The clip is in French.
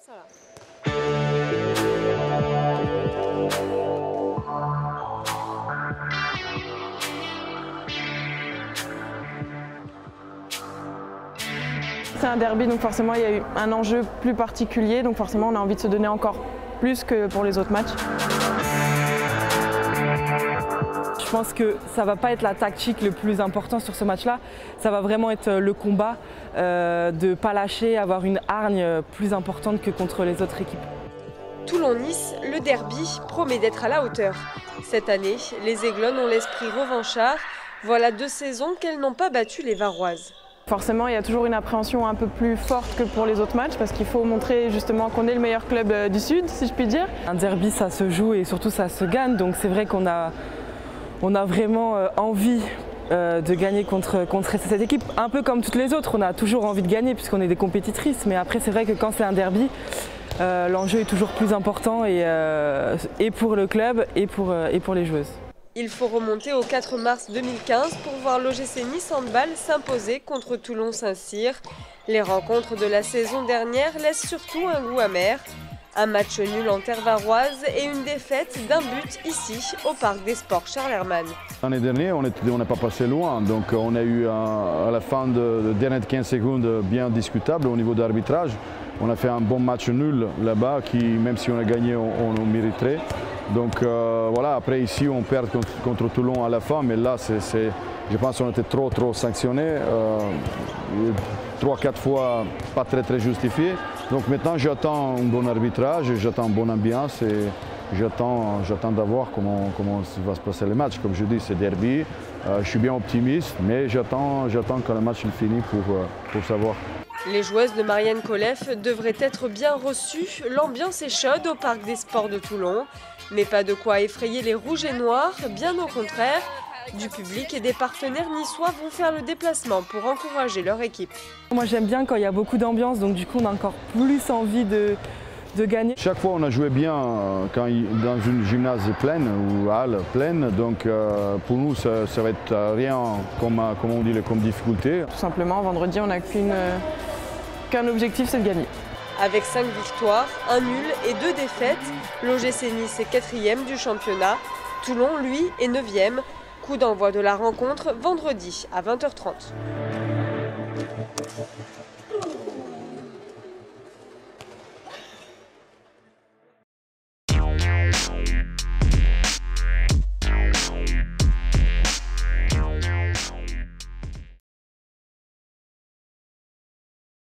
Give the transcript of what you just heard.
ça là. C'est un derby, donc forcément il y a eu un enjeu plus particulier, donc forcément on a envie de se donner encore plus que pour les autres matchs. Je pense que ça ne va pas être la tactique le plus important sur ce match-là, ça va vraiment être le combat, de ne pas lâcher, avoir une hargne plus importante que contre les autres équipes. Toulon-Nice, le derby promet d'être à la hauteur. Cette année, les Aiglons ont l'esprit revanchard. Voilà 2 saisons qu'elles n'ont pas battu les Varoises. Forcément, il y a toujours une appréhension un peu plus forte que pour les autres matchs parce qu'il faut montrer justement qu'on est le meilleur club du Sud, si je puis dire. Un derby, ça se joue et surtout ça se gagne, donc c'est vrai qu'on a vraiment envie de gagner contre cette équipe. Un peu comme toutes les autres, on a toujours envie de gagner puisqu'on est des compétitrices, mais après c'est vrai que quand c'est un derby, l'enjeu est toujours plus important et pour le club et pour les joueuses. Il faut remonter au 4 mars 2015 pour voir l'OGC Nice Handball s'imposer contre Toulon-Saint-Cyr. Les rencontres de la saison dernière laissent surtout un goût amer. Un match nul en terre varoise et une défaite d'1 but ici, au Parc des Sports Charles Herrmann. L'année dernière, on n'est pas passé loin, donc on a eu à la fin de dernière 15 secondes bien discutable au niveau d'arbitrage. On a fait un bon match nul là-bas qui, même si on a gagné, on mériterait. Donc voilà, après ici on perd contre Toulon à la fin, mais là je pense qu'on était trop sanctionnés, 3-4 fois pas très justifié. Donc maintenant j'attends un bon arbitrage, j'attends une bonne ambiance et j'attends d'avoir comment va se passer le match. Comme je dis, c'est derby, je suis bien optimiste, mais j'attends que le match finisse pour savoir. Les joueuses de Marianne Colef devraient être bien reçues. L'ambiance est chaude au Parc des Sports de Toulon. Mais pas de quoi effrayer les rouges et noirs, bien au contraire. Du public et des partenaires niçois vont faire le déplacement pour encourager leur équipe. Moi j'aime bien quand il y a beaucoup d'ambiance, donc du coup on a encore plus envie de gagner. Chaque fois on a joué bien dans une gymnase pleine ou halle pleine, donc pour nous ça va être rien comme on dit comme difficulté. Tout simplement, vendredi on n'a qu'un objectif, c'est de gagner. Avec 5 victoires, 1 nul et 2 défaites, l'OGC Nice est 4e du championnat. Toulon, lui, est 9e. Coup d'envoi de la rencontre vendredi à 20h30.